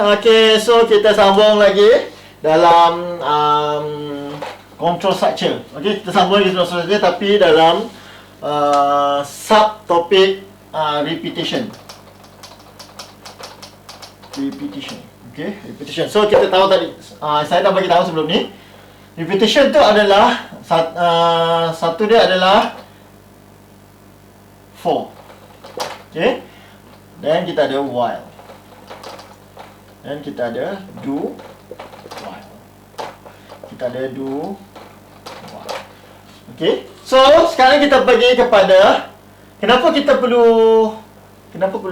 Okay, so kita sambung lagi dalam control structure. Okay, kita sambung lagi control structure tapi dalam subtopic repetition. Okay, repetition. So kita tahu tadi, saya dah bagi tahu sebelum ni. Repetition tu adalah satu dia adalah for. Okay, dan kita ada while. Dan kita ada do while. Kita ada do while. Okay, so sekarang kita pergi kepada kenapa perlu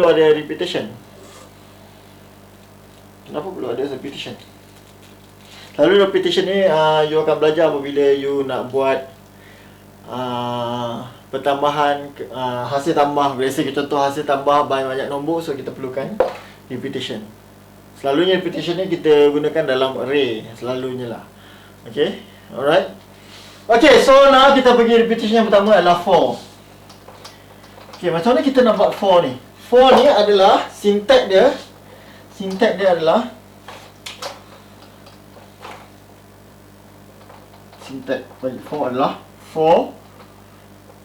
ada repetition. Kenapa perlu ada repetition? Lalu repetition ni you akan belajar apabila you nak buat pertambahan hasil tambah. Biasa contoh hasil tambah banyak nombor, so kita perlukan repetition. Selalunya repetition ni kita gunakan dalam array, selalunya lah. Okay, alright. Okay, so now kita pergi repetition yang pertama adalah for. Okay, macam mana kita nak buat for ni? For ni adalah syntax dia adalah syntax bagi for adalah for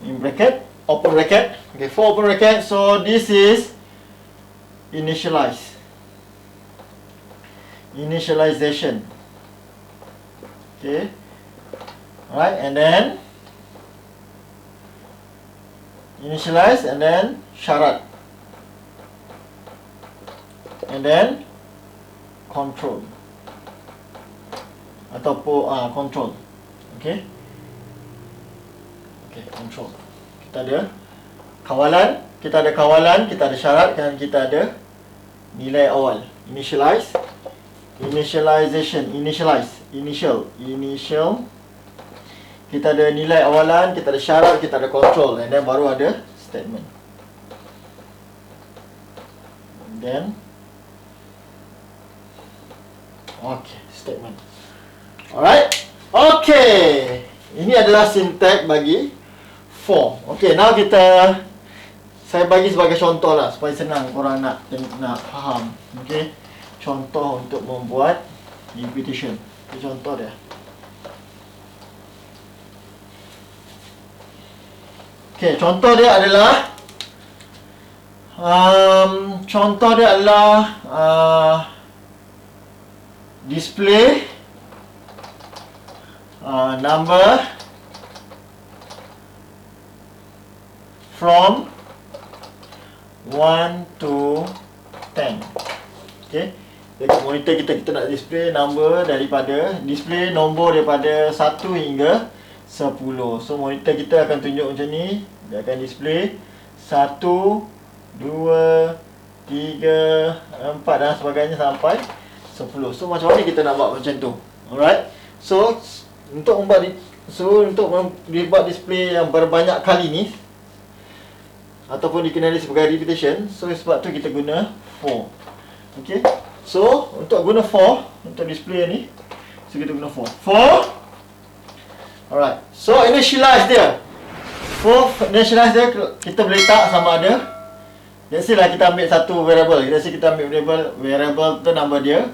in bracket, open bracket. Okay, for open bracket, so this is initialization. Okay, alright, and then initialize, and then syarat, and then control ataupun control. Okay, control. Kita ada kawalan, kita ada syarat, dan kita ada nilai awal. Initialize, initial. Kita ada nilai awalan, kita ada syarat, kita ada control, and then baru ada statement. And then okay, statement. Alright. Okay, ini adalah syntax bagi for. Okay, now saya bagi sebagai contoh lah supaya senang korang nak faham. Okay, contoh untuk membuat repetition. Okay, contoh dia. Okay, contoh dia adalah display number from 1 to 10. Okay, dekat monitor kita nak display nombor daripada 1 hingga 10. So monitor kita akan tunjuk macam ni. Dia akan display 1, 2, 3, 4 dan sebagainya sampai 10. So macam mana kita nak buat macam tu? Alright. So untuk membuat display yang berbanyak kali ni ataupun dikenali sebagai repetition, so sebab tu kita guna for. Okay, so untuk guna for untuk display ni, so kita guna for. Alright, so initialize dia. Kita boleh letak sama ada, let's say lah kita ambil satu variable. Let's say kita ambil variable tu nama dia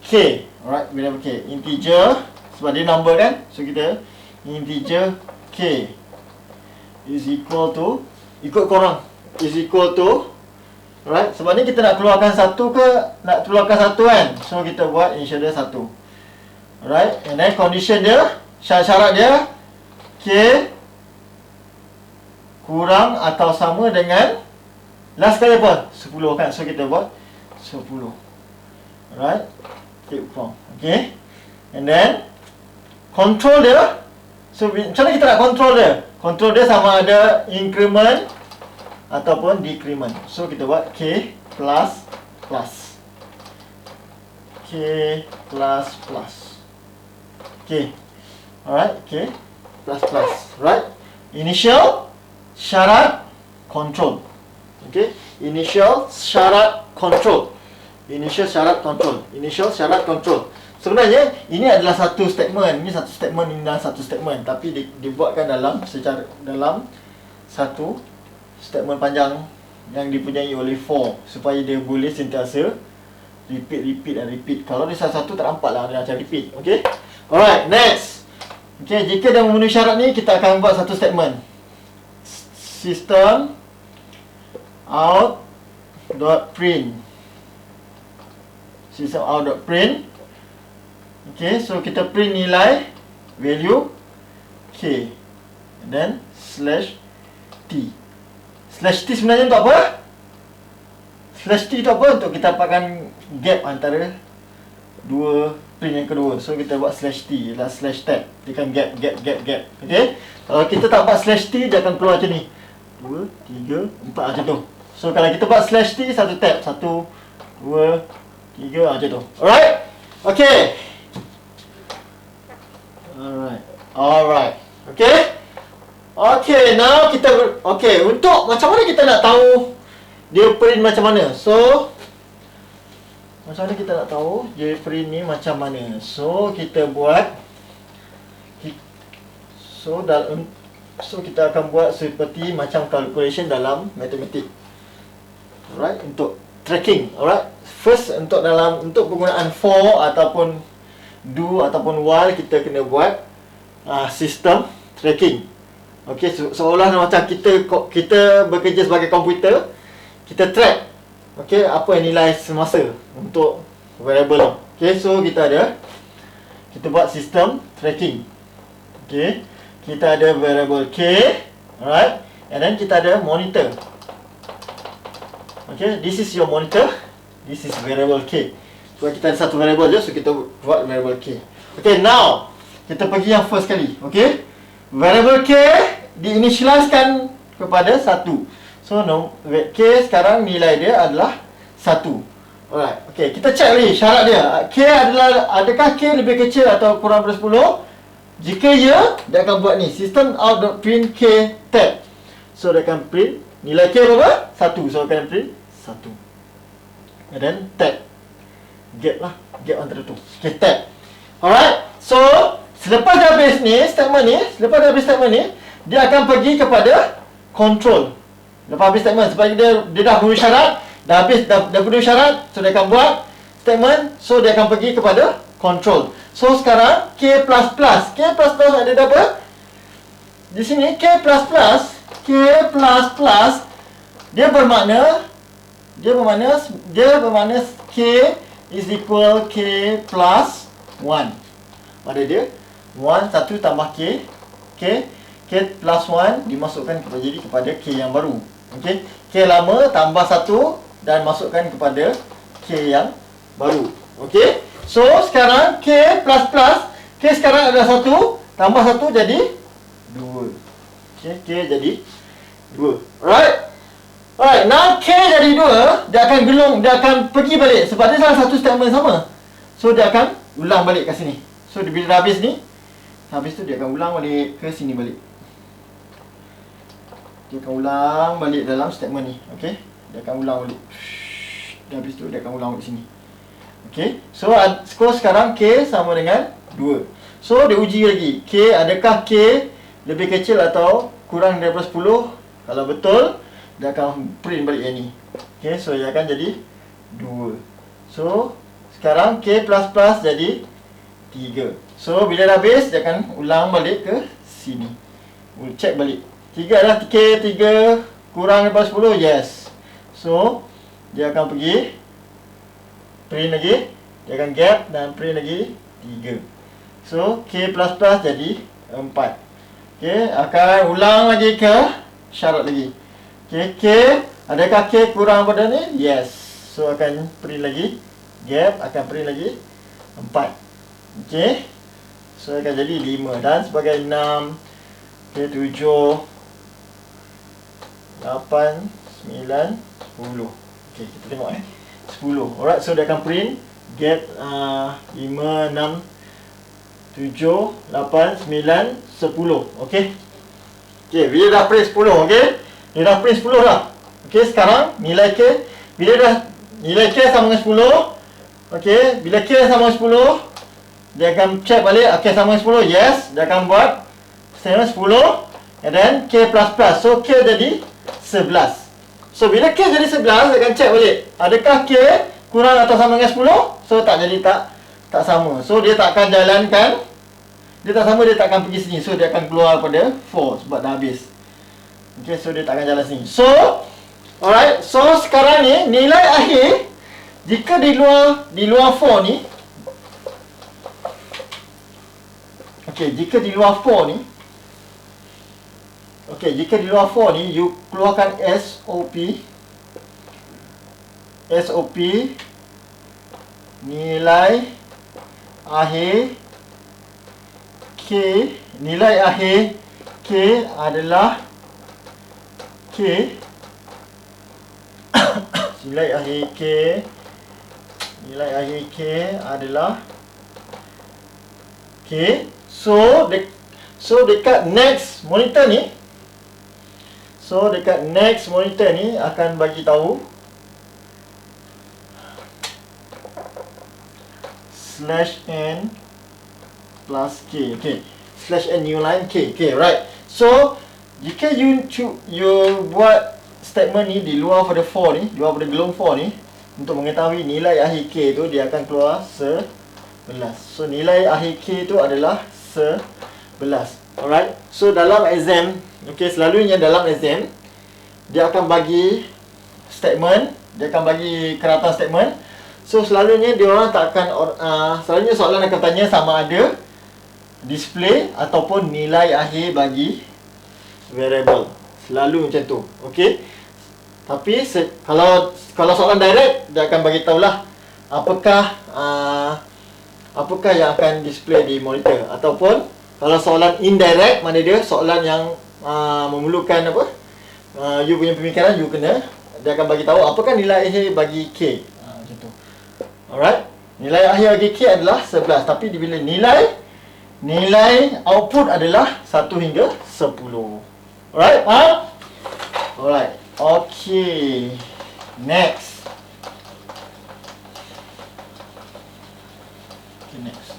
k. Alright, variable k, integer, sebab dia number kan, so kita integer k is equal to, ikut korang, is equal to, alright, sebab ni kita nak keluarkan satu ke nak keluarkan satu kan, so kita buat initial dia 1. Alright, and then condition dia, syarat dia k kurang atau sama dengan last kali apa? 10 kan, so kita buat 10. Alright, keep from. Okay, and then control dia, so macam mana kita nak control dia? Control dia sama ada increment ataupun decrement. So kita buat k plus plus. K plus plus. Okay, alright, k plus plus. Right, initial, syarat, control. Okay, initial, syarat, control. Initial, syarat, control. Initial, syarat, control. Sebenarnya ini adalah satu statement, ini satu statement, ini adalah satu statement, tapi dibuatkan dalam satu statement panjang yang dipunyai oleh for, supaya dia boleh sentiasa repeat. Kalau dia salah satu tak nampak lah dia macam repeat. Okay. Alright, next. Okay, jika dia memenuhi syarat ni, kita akan buat satu statement. System out dot print. System out dot print. Okay, so kita print nilai value K. And then slash T. Slash T sebenarnya untuk apa? Slash T itu apa? Untuk kita dapatkan gap antara dua print yang kedua. So kita buat slash T ialah slash tab. Dia akan gap. Okay. Kalau kita tak buat slash T, dia akan keluar macam ni. 2, 3, 4 macam tu. So kalau kita buat slash T, satu tab. 1, 2, 3 macam tu. Alright. Okay. Alright. Okay, now kita untuk macam mana kita nak tahu dia print macam mana? So macam mana kita nak tahu dia print ni macam mana? So kita buat kita akan buat seperti macam calculation dalam matematik. Alright, untuk tracking. Alright. First untuk penggunaan for ataupun do ataupun while, kita kena buat sistem tracking. Okey, seolah macam kita bekerja sebagai komputer, kita track okey apa yang nilai semasa untuk variable. Okey, so kita buat sistem tracking. Okey, kita ada variable K, alright, and then kita ada monitor. Okey, this is your monitor, this is variable K. So kita ada satu variable je, so kita buat variable K. Okay, now kita pergi yang first kali. Okay, variable K diinitializekan kepada 1. So K sekarang nilai dia adalah 1. Alright, okay, kita check lagi syarat dia. K adakah K lebih kecil atau kurang daripada 10? Jika ya, dia akan buat ni, system out.print K tab. So dia akan print nilai K berapa? 1. So akan print 1. And then tab, gap antara tu. Okay, tab. Alright, so selepas dah habis statement ni, dia akan pergi kepada control. Lepas habis statement, sebab dia dah penuhi syarat, dah penuhi syarat, so dia akan buat statement, so dia akan pergi kepada control. So sekarang K++. K++ ada apa? Di sini K++, dia bermakna K is equal K plus 1. Pada dia 1 tambah K plus 1 dimasukkan kepada K yang baru. Okey, K lama tambah 1 dan masukkan kepada K yang baru. Okey, so sekarang K sekarang adalah 1 tambah 1 jadi 2. Okey, K jadi 2. Alright, now K jadi 2, dia akan pergi balik sebab dia salah satu statement sama. So dia akan ulang balik kat sini. So bila dah habis ni, habis tu dia akan ulang balik ke sini balik. Dia akan ulang balik dalam statement ni. Okey, dia akan ulang balik. Dan habis tu dia akan ulang balik sini. Okey, so sekarang K sama dengan 2. So dia uji lagi, adakah K lebih kecil atau kurang daripada 10? Kalau betul, dia akan print balik yang ni. Okay, so dia akan jadi 2. So sekarang K++ jadi 3. So bila dah habis, dia akan ulang balik ke sini. We'll check balik. 3 adalah K 3 kurang daripada 10. Yes. So dia akan pergi print lagi, dia akan gap dan print lagi 3. So K++ jadi 4. Okay, akan ulang lagi ke syarat lagi. Okay, K, adakah K kurang pada ni? Yes. So akan print lagi gap, akan print lagi 4. Okay, so akan jadi 5 dan sebagai 6. Okay, 7 8 9 10. Okay, kita tengok 10. Alright, so dia akan print gap 5 6 7 8 9 10. Okay. Okay, bila dah print 10, okay, dia dah print 10 lah. Okay, sekarang nilai K, bila dah nilai K sama dengan 10, okay, bila K sama dengan 10, dia akan check balik, okay, sama dengan 10, yes, dia akan buat sama 10, and then K++, so K jadi 11. So bila K jadi 11, dia akan check balik, adakah K kurang atau sama dengan 10, so tak jadi tak sama. So dia tak akan jalankan, dia tak sama, dia tak akan pergi sini. So dia akan keluar pada 4 sebab dah habis. Okay, so dia tak akan jalan sini. So alright, so sekarang ni nilai akhir jika di luar 4 ni, okay, jika di luar 4 ni, okay, jika di luar 4 ni you keluarkan SOP nilai akhir K, nilai akhir K adalah K nilai akhir K adalah K. So dekat next monitor ni, akan bagi tahu /n plus K. Okay, /n new line K. Okay, right. So jika you buat statement ni di luar pada 4 ni, di luar pada gelung 4 ni, untuk mengetahui nilai akhir K tu, dia akan keluar 11. So nilai akhir K tu adalah 11. Alright. So dalam exam, okay, selalunya dalam exam dia akan bagi statement, dia akan bagi keratan statement. So selalunya dia orang tak akan selalunya soalan akan tanya sama ada display ataupun nilai akhir bagi variable. Selalu macam tu. Okey. Tapi kalau soalan direct, dia akan bagi tahulah apakah yang akan display di monitor. Ataupun kalau soalan indirect, mana dia soalan yang memerlukan apa? You punya pemikiran, dia akan bagi tahu apakah nilai akhir bagi K. Macam tu. Alright. Nilai akhir bagi K adalah 11, tapi bila nilai output adalah 1 hingga 10. Alright, faham? Alright. Okay. Next. Okay, next.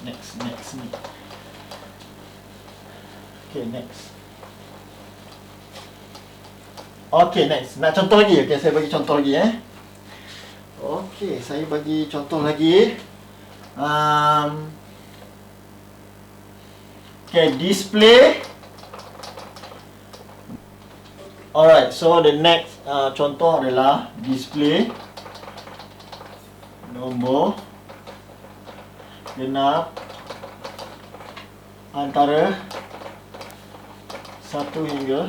Okay, next. Okay, next. Nak contoh lagi? Okay, saya bagi contoh lagi Okay, saya bagi contoh lagi. Okay, display. Alright, so the next contoh adalah display nombor genap antara 1 hingga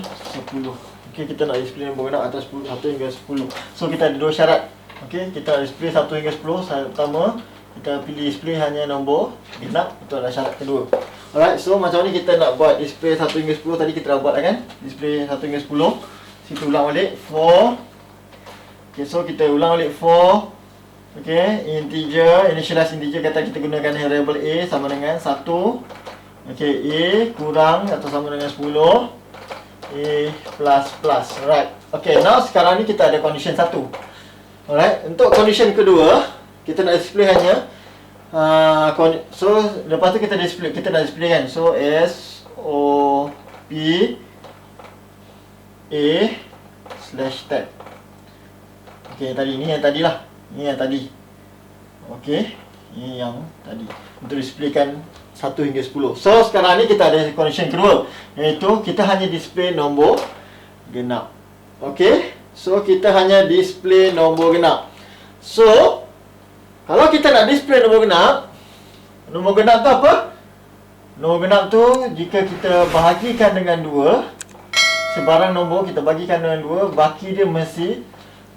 10. Okay, kita nak display nombor genap antara 1 hingga 10. So kita ada dua syarat. Okay, kita nak display 1 hingga 10. Syarat pertama, kita pilih display hanya nombor genap. Itu adalah syarat kedua. Alright, so macam ni kita nak buat display 1 hingga 10. Tadi kita dah buat kan? Display 1 hingga 10. Kita ulang balik 4. Okay, so kita ulang balik 4. Okay, initialize integer, kata kita gunakan variable A sama dengan 1. Okay, A kurang atau sama dengan 10. A plus. Alright. Okay, now sekarang ni kita ada condition 1. Alright, untuk condition kedua, kita nak display hanya so lepas tu kita nak display kan. So SOP A/tab. Okay, ni yang tadi lah. Ini yang tadi. Okay, ini yang tadi. Untuk displaykan 1 hingga 10. So sekarang ni kita ada condition kedua, iaitu kita hanya display nombor genap. Okay, so kita hanya display nombor genap. So kalau kita nak display nombor genap tu apa? Nombor genap tu jika kita bahagikan dengan 2, sebarang nombor kita bagikan dengan 2, baki dia mesti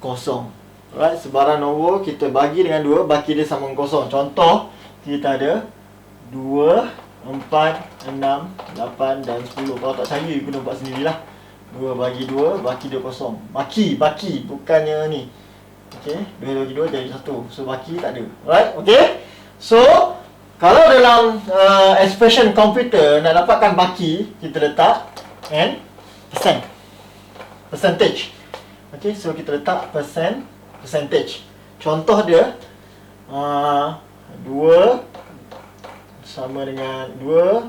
kosong. Alright, sebarang nombor kita bagi dengan 2, baki dia sama dengan kosong. Contoh, kita ada 2, 4, 6, 8 dan 10. Kalau tak percaya, you kena buat sendirilah. 2 bagi 2, baki dia kosong. Baki, bukannya ni. Okay, 2 bagi 2 jadi 1. So, baki tak ada. Alright, okay. So, kalau dalam expression komputer nak dapatkan baki, kita letak n percentage. Okay, so kita letak percentage. Contoh dia 2 sama dengan 2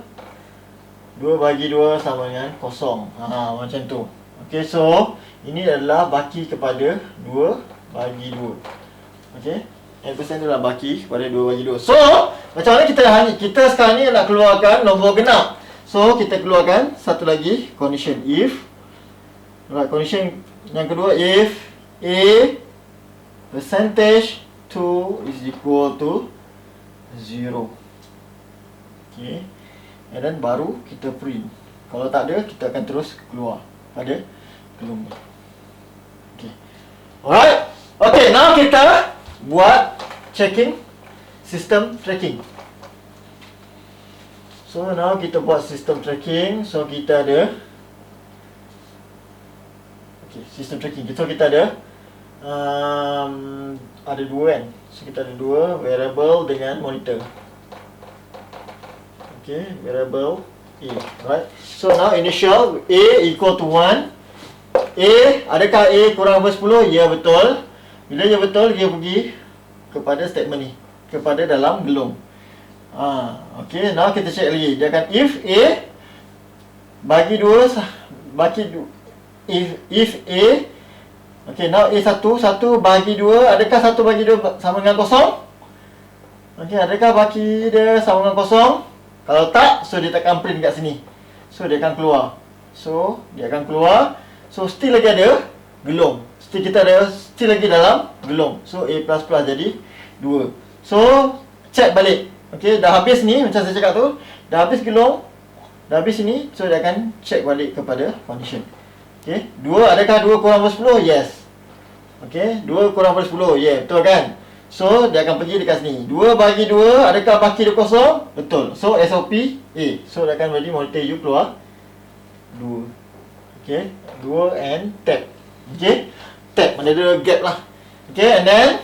bagi 2 sama dengan 0. Macam tu. Okay, so ini adalah baki kepada 2 bagi 2. Okay, N% tu lah baki pada 2 bagi 2. So, macam mana kita sekarang ni nak keluarkan nombor genap. So, kita keluarkan satu lagi condition if. Right, condition yang kedua if A percentage 2 is equal to 0. Okay. And then baru kita print. Kalau tak ada, kita akan terus keluar pada kolom ni. Okay. Alright. Okay, now kita buat checking system tracking. So now kita buat system tracking. So kita ada system tracking. So kita ada ada dua kan. So kita ada dua variable dengan monitor. Okay, variable A, right? So now initial A equal to 1. A, adakah A kurang daripada 10? Ya, betul. Bila ya betul, dia pergi kepada statement ni, kepada dalam gelung. Okay, now kita check lagi. Dia akan if A bagi 2 if A. Okay, now A 1 bagi 2, adakah 1 bagi 2 sama dengan kosong? Okay, adakah bagi dia sama dengan kosong? Kalau tak, so dia takkan print kat sini. So dia akan keluar. So still lagi ada gelung. Still lagi dalam gelung. So A++ jadi 2. So check balik. Okay, dah habis ni macam saya cakap tu. Dah habis gelung. Dah habis ini. So dia akan check balik kepada condition. Okay, 2, adakah 2 kurang daripada 10? Yes. Okay, 2 kurang daripada 10. Yeah, betul kan? So dia akan pergi dekat sini. 2 bagi 2, adakah baki dia kosong? Betul. So SOP A. So dia akan bagi monitor you keluar 2. Okay, 2 and tab. Okay, tab mana ada gap lah. Okay, and then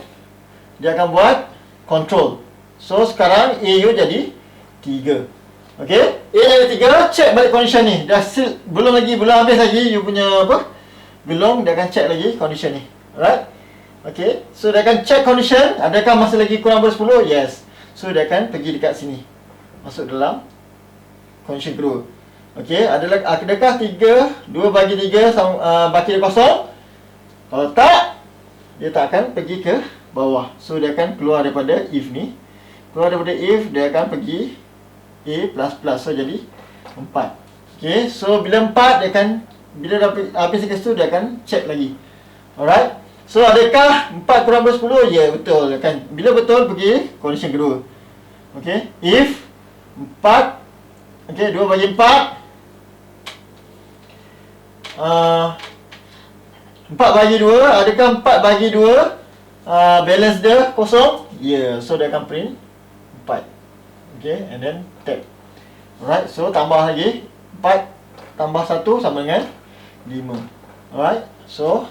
dia akan buat control. So sekarang A you jadi 3. Okay, A jadi 3. Check balik condition ni. Dah belum habis lagi you punya apa gelung. Dia akan check lagi condition ni. Alright. Okay, so dia akan check condition. Adakah masih lagi kurang daripada 10? Yes. So dia akan pergi dekat sini, masuk dalam condition kedua. Okay, adakah 2 bagi 3 baki dia kosong? Kalau tak, dia tak akan pergi ke bawah. So dia akan keluar daripada if ni. Keluar daripada if, dia akan pergi A++. So jadi 4. Okay, so bila 4, dia akan, bila dah habis dekat situ, dia akan check lagi. Alright. So adakah 4 kurang daripada 10? Ya, betul kan. Bila betul, pergi condition kedua. Okay, if 4, okay, 2 bagi 4, 4 bagi 2, adakah 4 bagi 2 balance dia kosong? Ya, so dia akan print 4. Okay, and then tab. Alright, so tambah lagi 4 tambah 1 sama dengan 5. Alright, so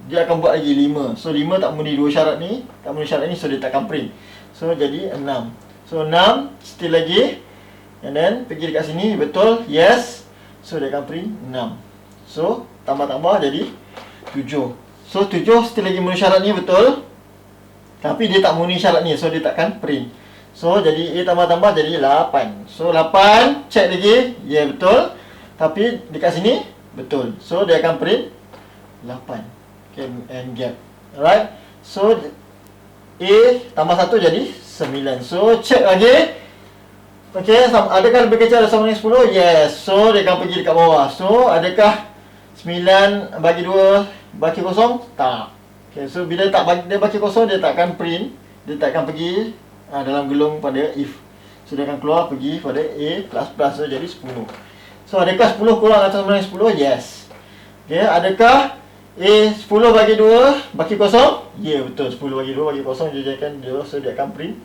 dia akan buat lagi 5. So 5 tak memenuhi 2 syarat ni, tak memenuhi syarat ni, so dia takkan print. So jadi 6. So 6 still lagi. And then pergi dekat sini, betul, yes. So dia akan print 6. So tambah-tambah jadi 7. So 7 still lagi memenuhi syarat ni, betul. Tapi dia tak memenuhi syarat ni, so dia takkan print. So jadi A tambah-tambah jadi 8. So 8 check lagi, ya, betul. Tapi dekat sini, betul. So dia akan print 8. Okay, and gap. Alright. So A tambah 1 jadi 9. So check lagi. Okay, adakah lebih kecil atau sama dengan 10? Yes. So dia akan pergi dekat bawah. So adakah 9 bagi 2 baki kosong? Tak. Okay, so bila dia baki kosong, dia tak akan print. Dia tak akan pergi dalam gelung pada if. So dia akan keluar pergi pada A++. So jadi 10. So adakah 10 kurang atau sama dengan 10? Yes. Okay, adakah A 10 bagi 2 baki kosong? Ya, betul. 10 bagi 2 bagi kosong, dia akan 2. So dia akan print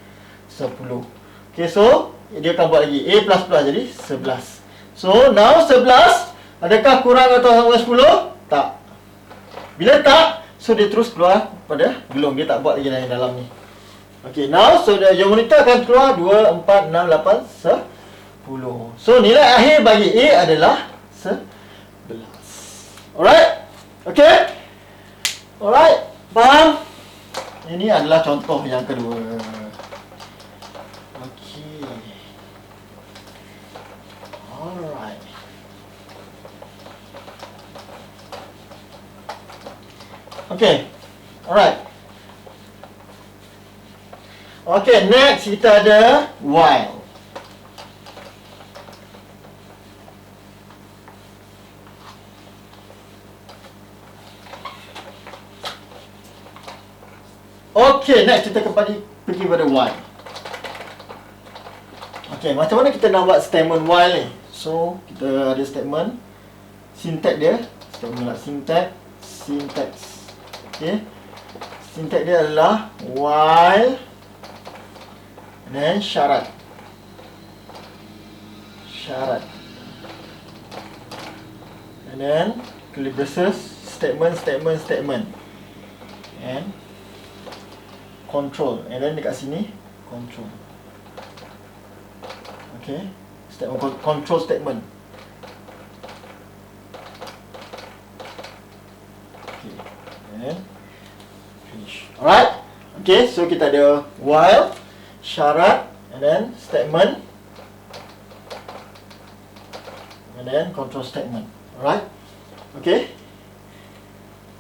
10. Okay, so dia akan buat lagi A++ jadi 11. So now 11, adakah kurang atau sama dengan 10? Tak. Bila tak, so dia terus keluar pada gelung. Dia tak buat lagi yang dalam ni. Okay, now so your monitor akan keluar 2, 4, 6, 8, 10. So nilai akhir bagi A adalah 11. Alright. Okay. Alright. Faham? Ini adalah contoh yang kedua. Okay. Alright. Okay. Alright. Okay, next kita ada while. Okay, next kita pergi pada while. Okay, macam mana kita nak buat statement while ni? So, kita ada statement. Syntax dia, statement nak syntax. Okay. Syntax dia adalah while and then syarat. And then curly braces, statement. And control. And then dekat sini control. Okay. Statement control statement. Okay. And finish. Alright. Okay, so kita ada while, syarat, and then statement, and then control statement. Alright. Okay.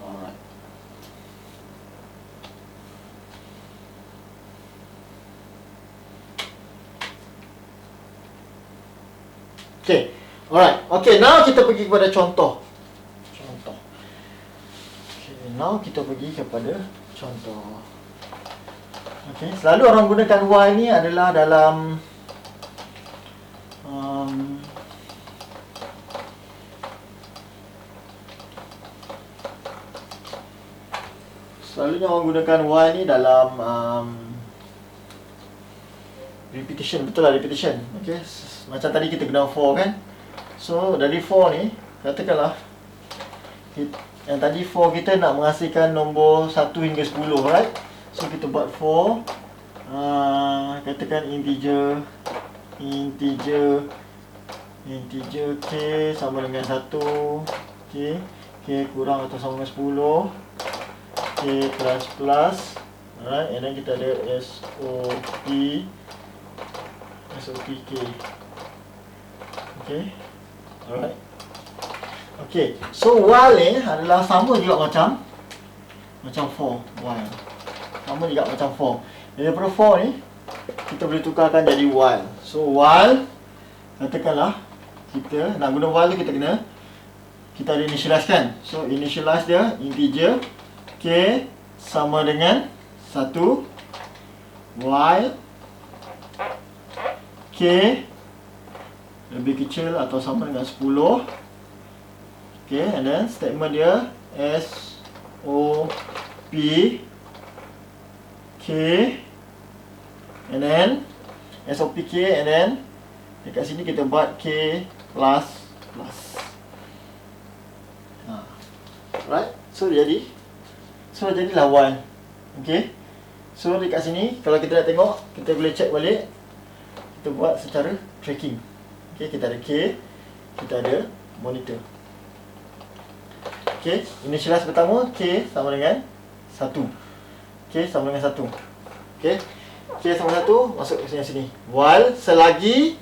Alright. Okay. Alright. Okay, now kita pergi kepada contoh. Okay, now kita pergi kepada contoh. Okay, selalu orang gunakan while ni adalah dalam selalunya orang gunakan while ni dalam repetition, betul lah repetition. Okay, macam tadi kita guna for kan. So dari for ni, katakanlah yang tadi for kita nak menghasilkan nombor 1 hingga 10, right? So kita buat for katakan integer k sama dengan 1, k kurang atau sama dengan 10, k plus, alright, and then kita ada SOP k. Okay, alright. Okay, so while ni adalah sama juga macam for, while sama juga macam for. Daripada for ni kita boleh tukarkan jadi while. So while, katakanlah kita nak guna while tu kita ada initialize kan. So initialize dia integer k sama dengan 1 while k lebih kecil atau sama dengan 10. Okay, and then statement dia SOP k, and then SOP k, and then dekat sini kita buat k plus. Right, so jadilah while. Okay, so dekat sini kalau kita nak tengok, kita boleh check balik, kita buat secara tracking. Okay, kita ada k, kita ada monitor. Okay, initialize pertama k sama dengan 1. K sama dengan 1. Okay, k sama 1 masuk ke sini. While selagi,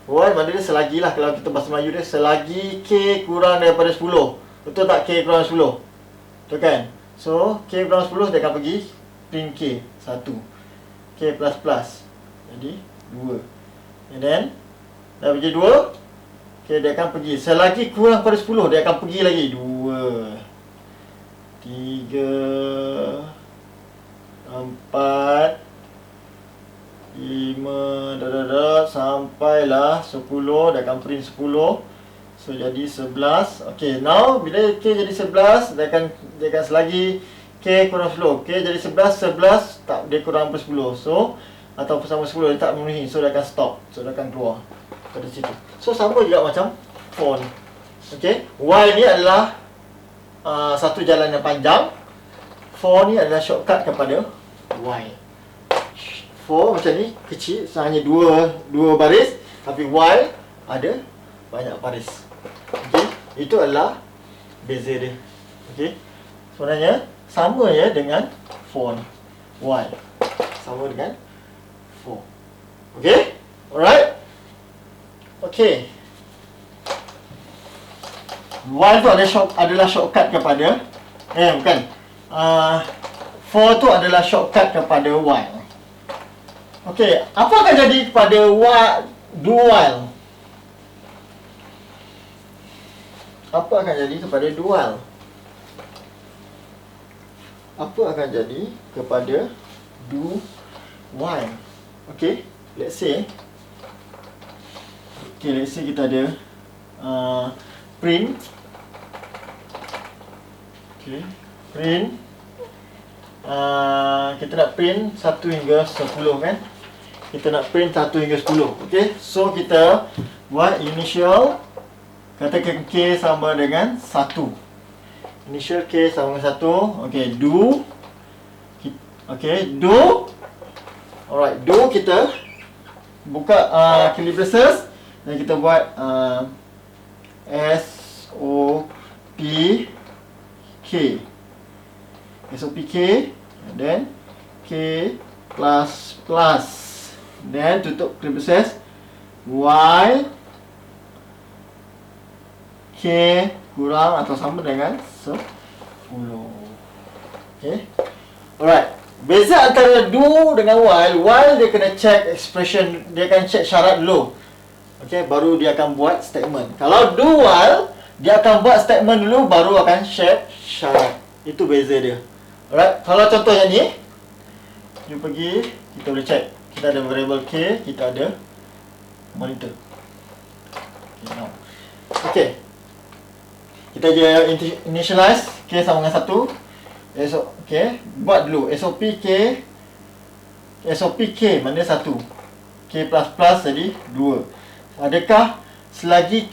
while mana dia selagi lah, kalau kita bahasa Melayu dia selagi k kurang daripada 10. Betul tak k kurang 10? Betul kan? So k kurang 10 dia akan pergi print k 1. K plus jadi 2. And then dah pergi 2, okay, dia akan pergi selagi kurang pada 10, dia akan pergi lagi 2, 3, 4, 5, sampailah 10, dia akan print 10. So jadi 11. Okay, now bila k jadi 11, dia akan selagi k kurang 10. K jadi 11 tak, dia kurang pada 10. So atau bersama 10 dia tak memenuhi, so dia akan stop. So dia akan keluar pada situ. So sama juga macam for ni. Okay, while ni adalah satu jalan yang panjang. For ni adalah shortcut kepada while. For macam ni kecil, hanya dua baris, tapi while ada banyak baris. Okay, itu adalah beza dia. Okay, sebenarnya sama ya dengan for ni. While sama dengan for. Okay, alright. Okay, while tu adalah shortcut kepada bukan. For tu adalah shortcut kepada while. Okey, apa akan jadi kepada do while? Apa akan jadi kepada do while? Apa akan jadi kepada do while? Okey, let's say kita ada print. Okey, print. Kita nak print 1 hingga 10 kan? Kita nak print 1 hingga 10. Okey, so kita buat initial, katakan K sama dengan 1. Initial K sama dengan 1. Okey, do. Okey, do. Alright, do kita buka curly braces dan kita buat SOP K. SOP K, and then K plus plus, then tutup curly braces, Y K kurang atau sama dengan 10. Okay. Alright. Beza antara do dengan while dia kena check expression, dia akan check syarat dulu. Okay, baru dia akan buat statement. Kalau do while, dia akan buat statement dulu, baru akan check syarat. Itu beza dia. Alright, kalau contohnya ni, you pergi, kita boleh check. Kita ada variable K, kita ada monitor. Okay, now. Okay. Kita je initialize K sama dengan 1. Okay, buat dulu SOP K. SOP K mana 1? K plus plus jadi 2. Adakah selagi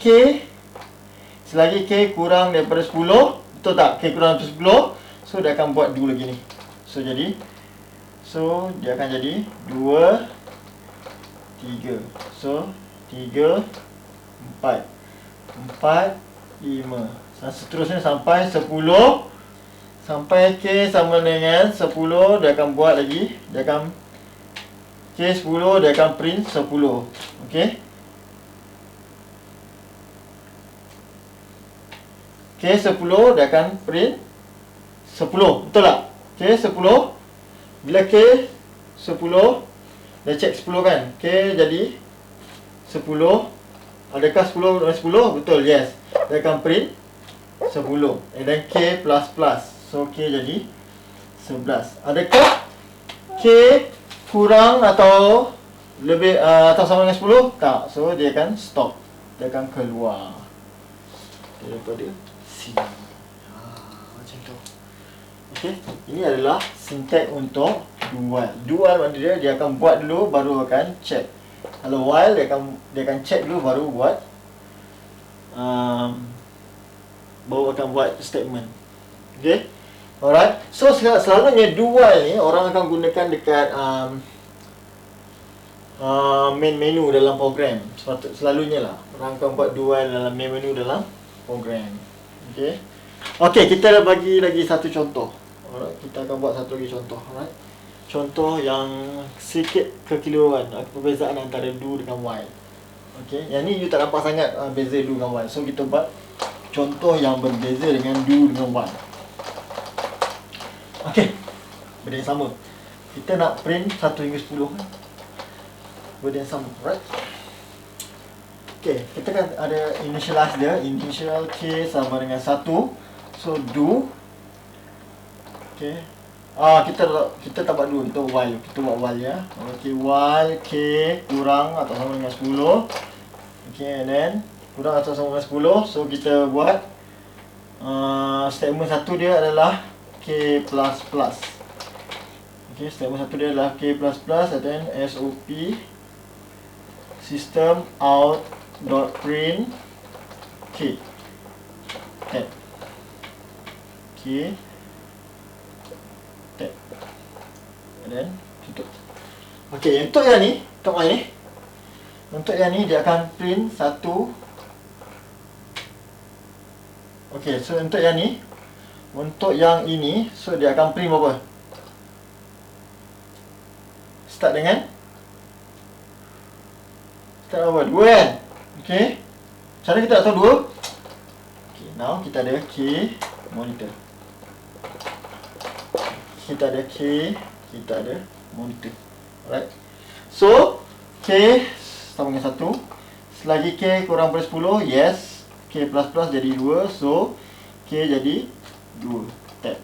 K kurang daripada 10, betul tak? K kurang daripada 10, so dia akan buat 2 lagi ni. So dia akan jadi 2 3. So 3 4 4 5 dan seterusnya sampai 10. Sampai K sama dengan 10, dia akan buat lagi. Dia akan K 10, dia akan print 10. Okey. K 10, dia akan print 10. Betul tak? K 10. Bila K 10, dia check 10 kan? K jadi 10. Adakah 10 dengan 10? Betul, yes. Dia akan print 10. And then K plus plus. So K jadi 11. Adakah K kurang atau lebih atau sama dengan 10? Tak. So dia akan stop. Dia akan keluar daripada sini. Macam tu. Okey. Ini adalah sintak untuk do while. Do while maknanya dia akan buat dulu baru akan check. Kalau while dia akan check dulu baru buat baru akan buat statement. Okey. Alright, so selalunya do while ni orang akan gunakan dekat main menu dalam program. Selalunya lah orang akan buat do while dalam main menu dalam program. Okay. Okay, kita bagi lagi satu contoh. Alright, kita akan buat satu lagi contoh. Alright, contoh yang sedikit kekeliruan, perbezaan antara do dengan while. Okay, yang ni you tak nampak sangat beza do dengan while. So kita buat contoh yang berbeza dengan do dengan while. Okey, benda yang sama. Kita nak print 1 hingga 10 kan? Benda yang sama, right? Okey, kita kan ada initialize dia. Initial K sama dengan 1. So, do. Okey. Kita tak buat do, kita while. Kita buat while ya. Okey, while K kurang atau sama dengan 10. Okey, and then kurang atau sama dengan 10. So, kita buat statement 1 dia adalah K plus plus. Okay, statement 1 dia adalah K plus plus, and then SOP system out dot print K. Tab. K. Tab. And then tutup. Okay, untuk yang ni, untuk yang ni dia akan print 1. Okay, so untuk yang ni, untuk yang ini, so dia akan print berapa? Start dengan berapa? 2 kan? Okay. Cara kita nak tahu 2. Okay, now kita ada K monitor. Kita ada K, kita ada monitor. Alright. So K sama dengan 1. Selagi K kurang daripada 10, yes, K plus plus jadi 2. So K jadi 2 tab.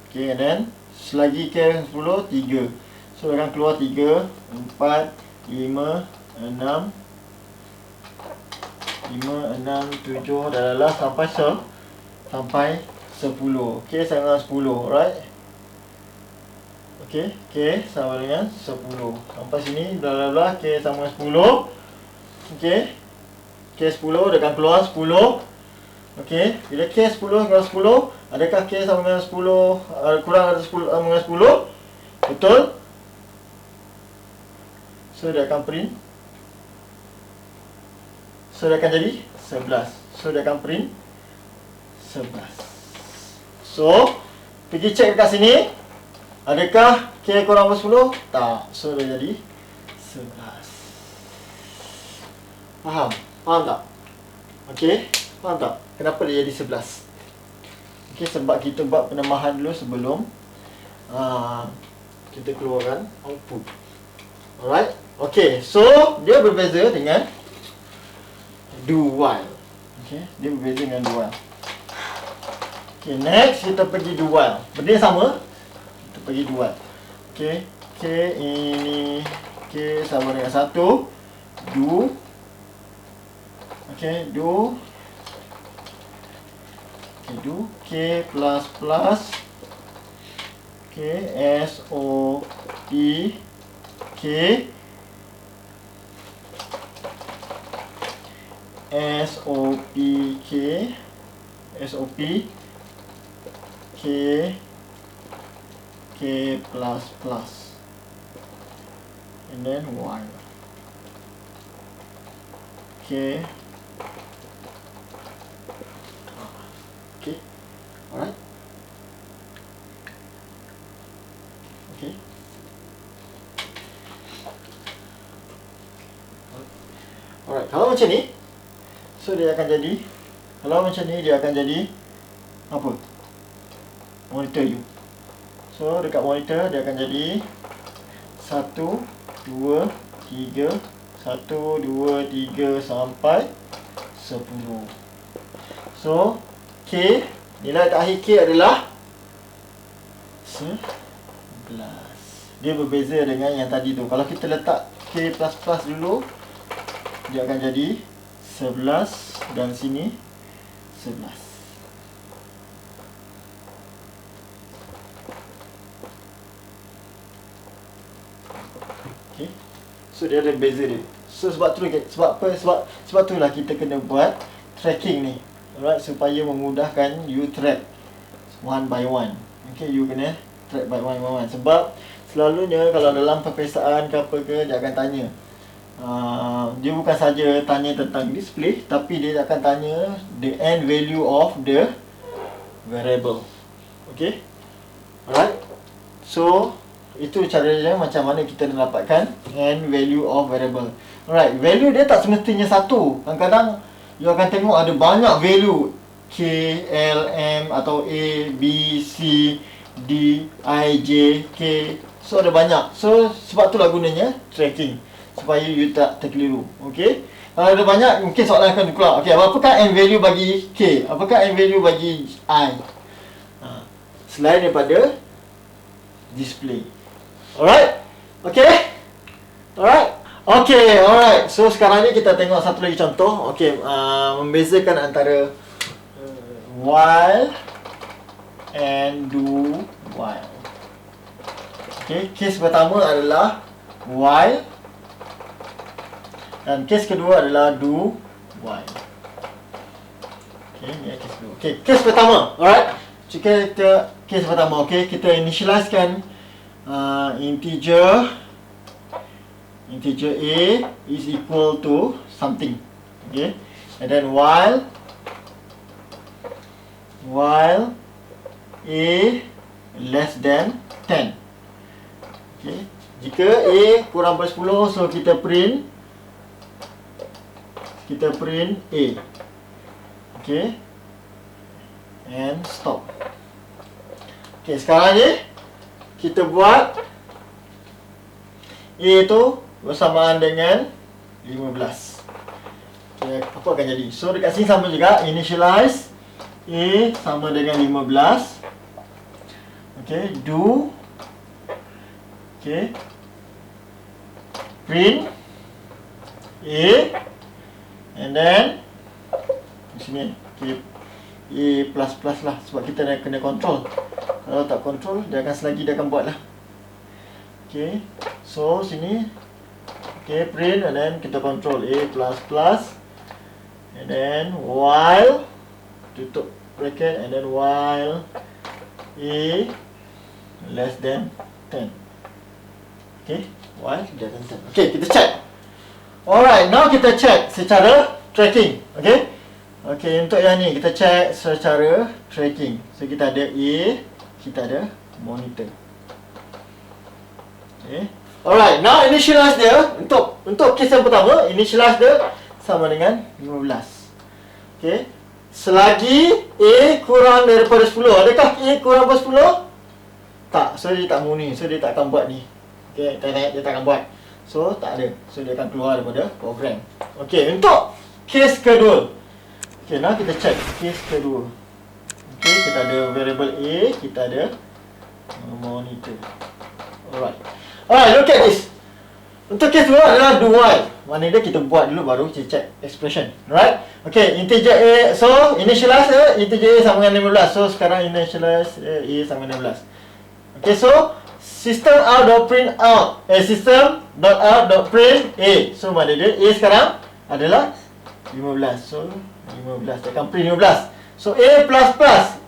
Okay, and then selagi K 10, 3. So akan keluar 3, 4, 5, 6, 7 dan sampai 10. K sama dengan 10, right? Okay, K sama dengan 10. Sampai sini, bla bla bla, K sama dengan 10. Okay, K 10, dia akan keluar 10. Okay, bila K 10 kurang 10, adakah K sama dengan 10, kurang dari 10 sama dengan 10? Betul? So dia akan print. So dia akan jadi 11. So dia akan print 11. So pergi cek dekat sini, adakah K kurang daripada 10? Tak. So dia jadi 11. Faham? Faham tak? Okey, faham tak? Kenapa dia jadi 11? Okey, sebab kita buat penambahan dulu sebelum kita keluarkan output. Alright? Okey, so dia berbeza dengan do while. Okey, dia berbeza dengan do while. Okey, next kita pergi do while. Benda yang sama, kita pergi do while. Okey, K ini K sama dengan 1. Do. Okey, do. Okey, do K plus plus K S O P K S O P K S O P K K plus plus and then Y K. Okay, alright. Okay. Alright, kalau macam ni, so dia akan jadi, kalau macam ni dia akan jadi apa? Monitor U. So dekat monitor dia akan jadi 1, 2, 3, 1, 2, 3 sampai 10. So K, nilai terakhir K adalah 11. Dia berbeza dengan yang tadi tu. Kalau kita letak K plus plus dulu, dia akan jadi 11 dan sini 11. Okay. So dia ada beza dia. So sebab tu itulah kita kena buat tracking ni. Alright, supaya memudahkan you track one by one. Okay, you kena track by one by one. Sebab selalunya kalau dalam peperiksaan ke apa ke, dia akan tanya. Dia bukan saja tanya tentang display, tapi dia akan tanya the end value of the variable. Okay, alright. So itu caranya macam mana kita dapatkan end value of variable. Alright, value dia tak semestinya satu. Kadang-kadang you akan tengok ada banyak value K, L, M atau A, B, C, D, I, J, K. So ada banyak. So sebab itulah gunanya tracking, supaya you tak terkeliru. Okay, kalau ada banyak, mungkin soalan akan keluar. Okay, apakah N value bagi K? Apakah N value bagi I? Selain daripada display. Alright. Okay. Alright. Okay, alright. So sekarang ni kita tengok satu lagi contoh. Okay, membezakan antara while and do while. Okay, case pertama adalah while dan case kedua adalah do while. Okay, ni case kedua. Okay, case pertama. Alright. Kita case pertama. Okay, kita initializekan integer A is equal to something. Okay, and then while A less than 10. Okay, jika A kurang daripada 10, so kita print A. Okay, and stop. Okay, sekarang ni kita buat A tu bersamaan dengan 15. Okay, apa akan jadi? So dekat sini sama juga, initialize A sama dengan 15. Okay, do. Okay, print A, and then di sini okay, A++ lah, sebab kita nak kena control. Kalau tak control, dia akan selagi dia akan buat lah. Okay, so sini okay, print, and then kita control A++, and then while, tutup bracket, and then while A less than 10. Okay, while less than 10. Okay, kita check. Alright, now kita check secara tracking. Okay, okay, untuk yang ni kita check secara tracking. So kita ada A, kita ada monitor. Okay, alright, now initialize dia. Untuk kes yang pertama, initialize dia sama dengan 15. Okay, selagi A kurang daripada 10. Adakah A kurang daripada 10? Tak, so dia tak muni. So dia tak akan buat ni. Okay, dia tak akan buat. So tak ada. So dia akan keluar daripada program. Okay, untuk kes kedua. Okay, now kita check kes kedua. Okay, kita ada variable A, kita ada monitor. Alright, look at this. Untuk kes dua adalah do while. Maknanya kita buat dulu baru kita check expression. Alright. Okay, integer A. So initialize integer A sama dengan 15. So sekarang initialize A sama dengan 15. Okay, so system.out.print out. System.out.print A. So maknanya dia A sekarang adalah 15. So 15, dia akan print 15. So A++,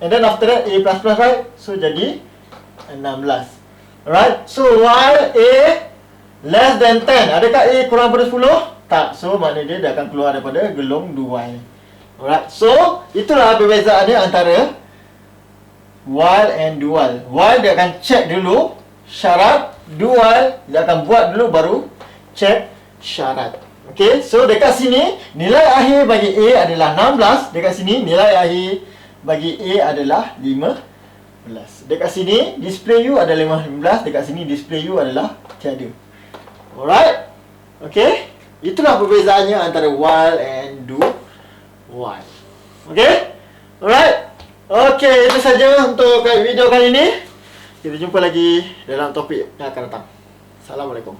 and then after that A++, right? So jadi 16. Alright, so while A less than 10, adakah A kurang daripada 10? Tak, so maknanya dia akan keluar daripada gelung do while. Alright, so itulah perbezaannya antara while and do while. While dia akan check dulu syarat, do while dia akan buat dulu baru check syarat. Okay, so dekat sini nilai akhir bagi A adalah 16. Dekat sini nilai akhir bagi A adalah 15. Dekat sini display you adalah 15. Dekat sini display you adalah tiada. Alright. Okay, itulah perbezaannya antara while and do while. Okay. Alright. Okay, itu saja untuk video kali ini. Kita jumpa lagi dalam topik yang akan datang. Assalamualaikum.